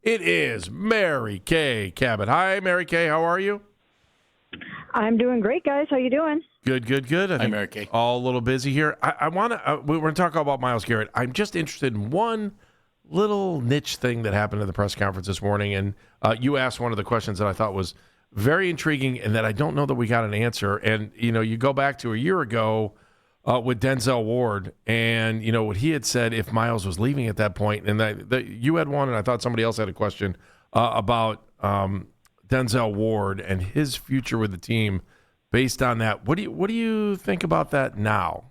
It is Mary Kay Cabot. Hi, Mary Kay. How are you? I'm doing great, guys. How you doing? Good. I think Mary Kay. all a little busy here. I want to. We're going to talk about Myles Garrett. I'm just interested in one little niche thing that happened at the press conference this morning, and you asked one of the questions that I thought was very intriguing, and that I don't know that we got an answer. And you go back to a year ago with Denzel Ward, and what he had said if Myles was leaving at that point, and that you had one, and I thought somebody else had a question about Denzel Ward and his future with the team. Based on that, what do you think about that now?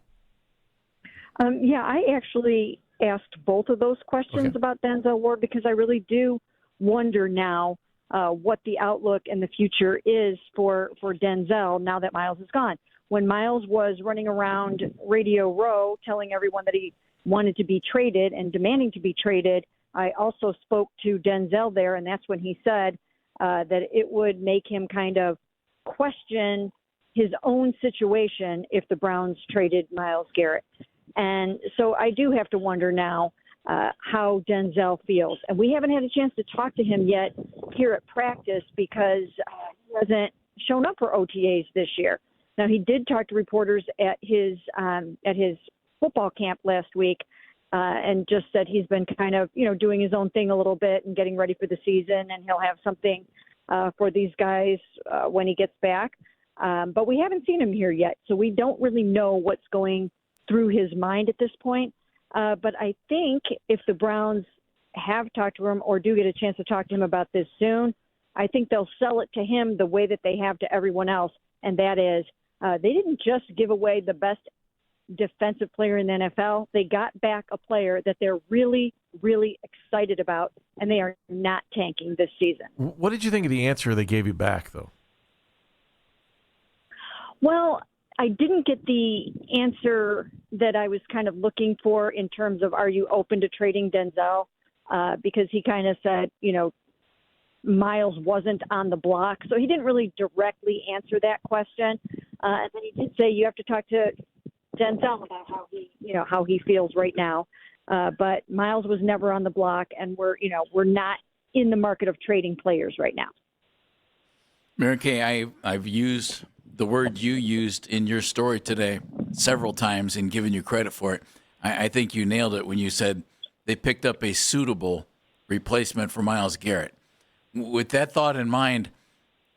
I actually asked both of those questions about Denzel Ward because I really do wonder now what the outlook and the future is for Denzel now that Myles is gone. When Myles was running around Radio Row telling everyone that he wanted to be traded and demanding to be traded, I also spoke to Denzel there, and that's when he said that it would make him kind of question his own situation if the Browns traded Myles Garrett. And so I do have to wonder now how Denzel feels. And we haven't had a chance to talk to him yet here at practice because he hasn't shown up for OTAs this year. Now, he did talk to reporters at his football camp last week and just said he's been kind of, doing his own thing a little bit and getting ready for the season, and he'll have something for these guys when he gets back. But we haven't seen him here yet, so we don't really know what's going through his mind at this point. But I think if the Browns have talked to him or do get a chance to talk to him about this soon, I think they'll sell it to him the way that they have to everyone else, and that is they didn't just give away the best defensive player in the NFL. They got back a player that they're really, really excited about, and they are not tanking this season. What did you think of the answer they gave you back, though? Well, I didn't get the answer that I was kind of looking for in terms of are you open to trading Denzel? Because he kind of said, Myles wasn't on the block. So he didn't really directly answer that question. And then he did say you have to talk to Denzel about how he feels right now. But Myles was never on the block, and we're not in the market of trading players right now. Mary Kay, I've used the word you used in your story today several times and given you credit for it. I think you nailed it when you said they picked up a suitable replacement for Myles Garrett. With that thought in mind,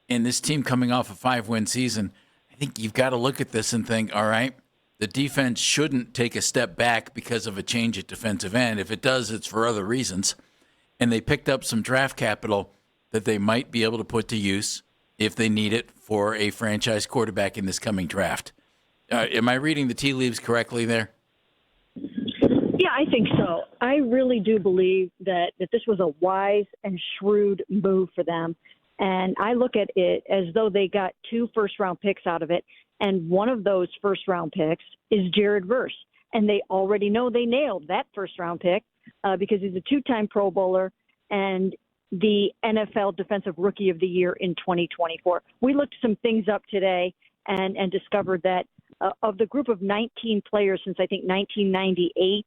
and this team coming off a 5-win season, I think you've got to look at this and think, all right, the defense shouldn't take a step back because of a change at defensive end. If it does, it's for other reasons. And they picked up some draft capital that they might be able to put to use if they need it for a franchise quarterback in this coming draft. Am I reading the tea leaves correctly there? Yeah, I think so. I really do believe that this was a wise and shrewd move for them. And I look at it as though they got 2 first-round picks out of it, and one of those first-round picks is Jared Verse. And they already know they nailed that first-round pick because he's a 2-time Pro Bowler and the NFL Defensive Rookie of the Year in 2024. We looked some things up today and discovered that of the group of 19 players since I think 1998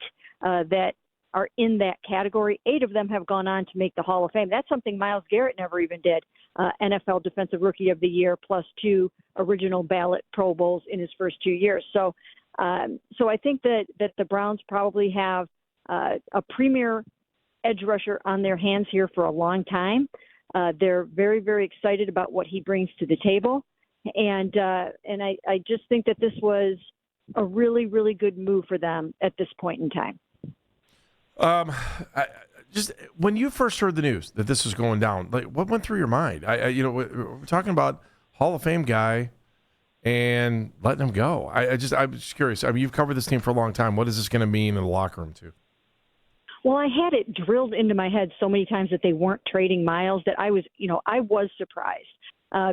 that are in that category, 8 of them have gone on to make the Hall of Fame. That's something Myles Garrett never even did. NFL Defensive Rookie of the Year plus 2 original ballot Pro Bowls in his first 2 years. So I think that the Browns probably have a premier edge rusher on their hands here for a long time. They're very, very excited about what he brings to the table. And I just think that this was a really, really good move for them at this point in time. Just when you first heard the news that this was going down, like what went through your mind? We're talking about Hall of Fame guy and letting him go. I'm just curious. I mean, you've covered this team for a long time. What is this going to mean in the locker room too? Well, I had it drilled into my head so many times that they weren't trading Myles that I was surprised.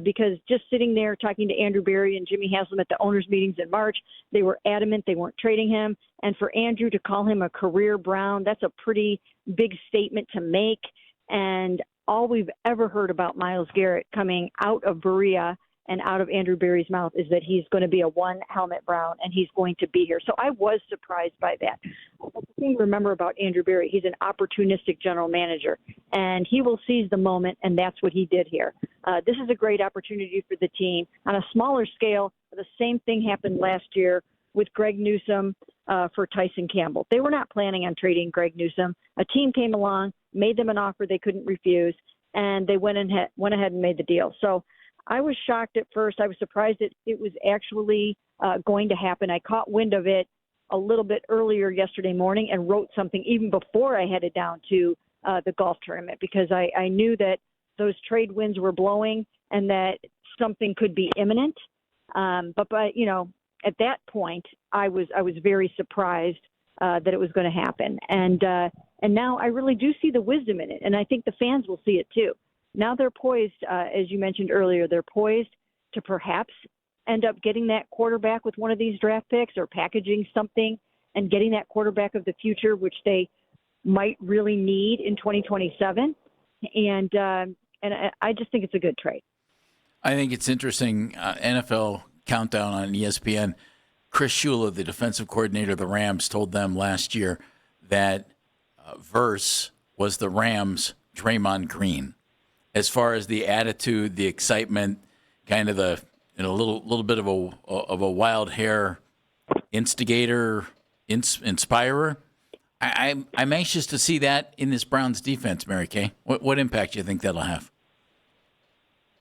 Because just sitting there talking to Andrew Berry and Jimmy Haslam at the owners' meetings in March, they were adamant they weren't trading him. And for Andrew to call him a career Brown, that's a pretty big statement to make. And all we've ever heard about Myles Garrett coming out of Berea and out of Andrew Berry's mouth is that he's going to be a one-helmet Brown and he's going to be here. So I was surprised by that. The thing to remember about Andrew Berry, he's an opportunistic general manager, and he will seize the moment, and that's what he did here. This is a great opportunity for the team. On a smaller scale, the same thing happened last year with Greg Newsome for Tyson Campbell. They were not planning on trading Greg Newsome. A team came along, made them an offer they couldn't refuse, and they went ahead and made the deal. So I was shocked at first. I was surprised that it was actually going to happen. I caught wind of it a little bit earlier yesterday morning and wrote something even before I headed down to the golf tournament, because I knew that those trade winds were blowing and that something could be imminent. But at that point, I was very surprised that it was going to happen. And now I really do see the wisdom in it, and I think the fans will see it too. Now they're poised, as you mentioned earlier, they're poised to perhaps end up getting that quarterback with one of these draft picks, or packaging something and getting that quarterback of the future, which they might really need in 2027. And I just think it's a good trade. I think it's interesting. NFL Countdown on ESPN. Chris Shula, the defensive coordinator of the Rams, told them last year that Verse was the Rams' Draymond Green, as far as the attitude, the excitement, kind of the little bit of a wild hair instigator, inspirer. I'm anxious to see that in this Browns defense, Mary Kay. What impact do you think that'll have?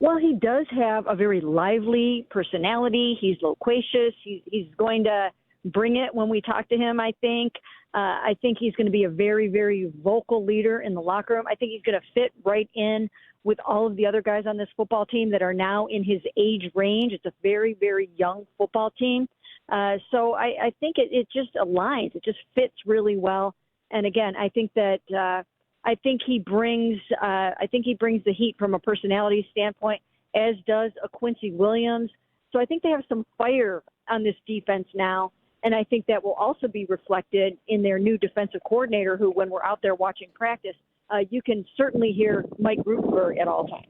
Well, he does have a very lively personality. He's loquacious. He's going to bring it when we talk to him, I think. I think he's going to be a very, very vocal leader in the locker room. I think he's going to fit right in with all of the other guys on this football team that are now in his age range. It's a very, very young football team. So I think it just aligns. It just fits really well. And again, I think that I think he brings the heat from a personality standpoint, as does a Quincy Williams. So I think they have some fire on this defense now, and I think that will also be reflected in their new defensive coordinator, who, when we're out there watching practice, you can certainly hear Mike Rutenberg at all times.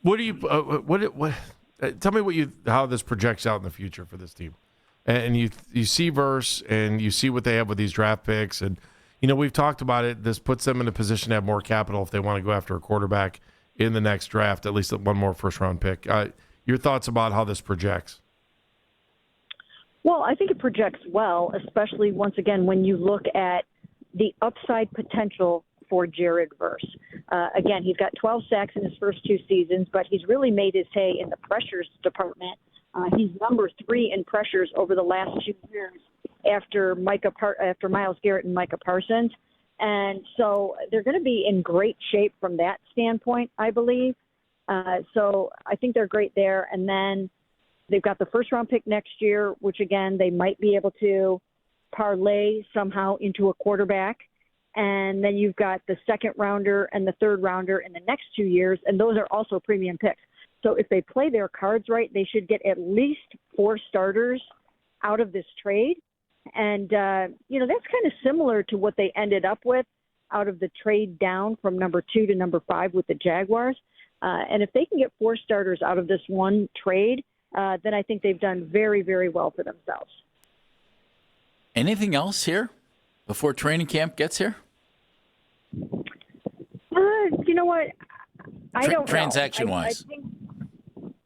What do you? Tell me how this projects out in the future for this team, and you see Verse, and you see what they have with these draft picks, and we've talked about it. This puts them in a position to have more capital if they want to go after a quarterback in the next draft, at least one more first-round pick. Your thoughts about how this projects? Well, I think it projects well, especially, once again, when you look at the upside potential for Jared Verse. Again, he's got 12 sacks in his first 2 seasons, but he's really made his hay in the pressures department. He's number 3 in pressures over the last 2 years after Myles Garrett and Micah Parsons. And so they're going to be in great shape from that standpoint, I believe. So I think they're great there. And then they've got the first-round pick next year, which, again, they might be able to parlay somehow into a quarterback. And then you've got the second-rounder and the third-rounder in the next 2 years, and those are also premium picks. So if they play their cards right, they should get at least 4 starters out of this trade. And, that's kind of similar to what they ended up with out of the trade down from number 2 to number 5 with the Jaguars. And if they can get 4 starters out of this one trade, then I think they've done very, very well for themselves. Anything else here before training camp gets here? You know what? I don't know. Transaction-wise.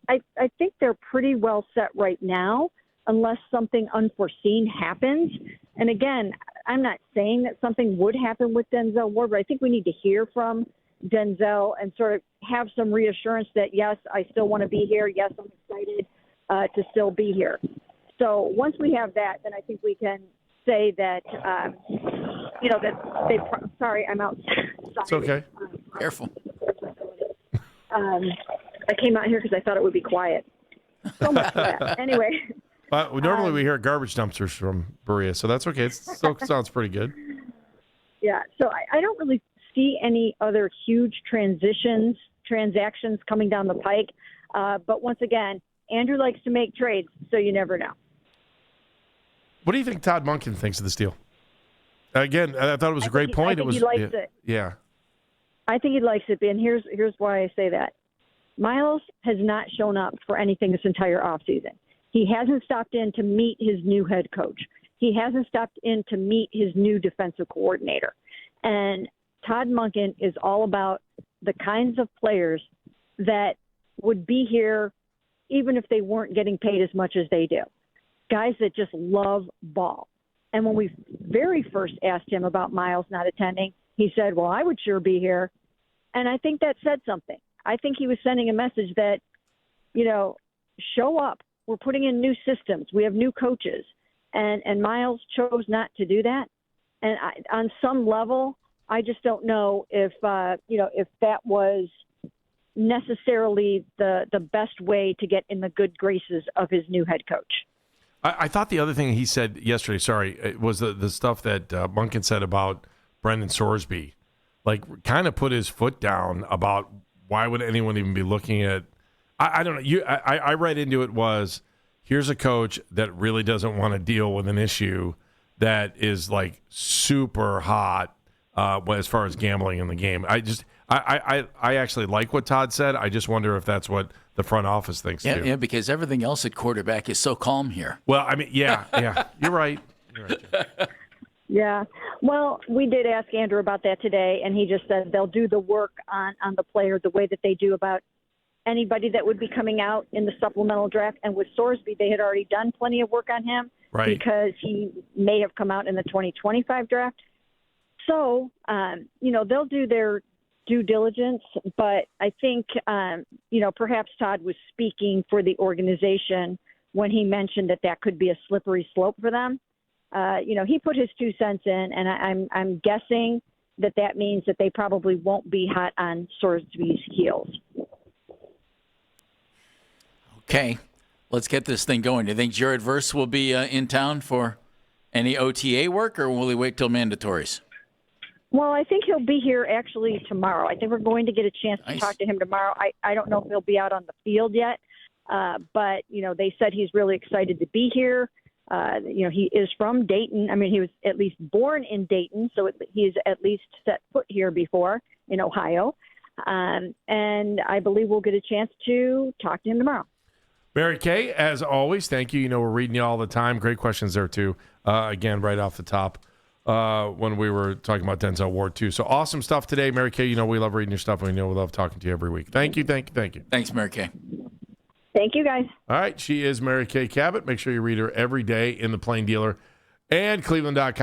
I think they're pretty well set right now, unless something unforeseen happens. And again, I'm not saying that something would happen with Denzel Ward, but I think we need to hear from Denzel and sort of have some reassurance that, yes, I still want to be here. Yes, I'm excited to still be here. So once we have that, then I think we can say that, sorry, I'm outside. It's okay. Careful. I came out here because I thought it would be quiet. So much for that. Anyway. Normally we hear garbage dumpsters from Berea, so that's okay. It still sounds pretty good. Yeah, so I don't really see any other huge transactions coming down the pike. But once again, Andrew likes to make trades, so you never know. What do you think Todd Monken thinks of this deal? Again, I thought it was a great point. I think he likes it. Yeah. I think he likes it, and here's why I say that. Myles has not shown up for anything this entire offseason. He hasn't stopped in to meet his new head coach. He hasn't stopped in to meet his new defensive coordinator. And Todd Monken is all about the kinds of players that would be here even if they weren't getting paid as much as they do. Guys that just love ball. And when we very first asked him about Myles not attending, he said, well, I would sure be here. And I think that said something. I think he was sending a message that, show up. We're putting in new systems. We have new coaches. And Myles chose not to do that. And on some level, I just don't know if that was necessarily the best way to get in the good graces of his new head coach. I thought the other thing he said yesterday, was the stuff that Monken said about Brendan Sorsby, like kind of put his foot down about why would anyone even be looking at. I don't know. I read into it was, here's a coach that really doesn't want to deal with an issue that is like super hot as far as gambling in the game. I actually like what Todd said. I just wonder if that's what the front office thinks too. Yeah, because everything else at quarterback is so calm here. Well, I mean, yeah, you're right. Yeah. Well, we did ask Andrew about that today, and he just said they'll do the work on the player the way that they do about anybody that would be coming out in the supplemental draft. And with Sorsby, they had already done plenty of work on him because he may have come out in the 2025 draft. So, they'll do their due diligence, but I think, perhaps Todd was speaking for the organization when he mentioned that could be a slippery slope for them. He put his 2 cents in, and I'm guessing that means that they probably won't be hot on Sorsby's heels. Okay, let's get this thing going. Do you think Jared Verse will be in town for any OTA work, or will he wait till mandatories? Well, I think he'll be here actually tomorrow. I think we're going to get a chance to talk to him tomorrow. I don't know if he'll be out on the field yet, but, they said he's really excited to be here. He is from Dayton. I mean, he was at least born in Dayton, so he's at least set foot here before in Ohio. And I believe we'll get a chance to talk to him tomorrow. Mary Kay, as always, thank you. We're reading you all the time. Great questions there, too. Again, right off the top when we were talking about Denzel Ward, too. So awesome stuff today, Mary Kay. We love reading your stuff, and we love talking to you every week. Thank you. Thanks, Mary Kay. Thank you, guys. All right. She is Mary Kay Cabot. Make sure you read her every day in the Plain Dealer and Cleveland.com.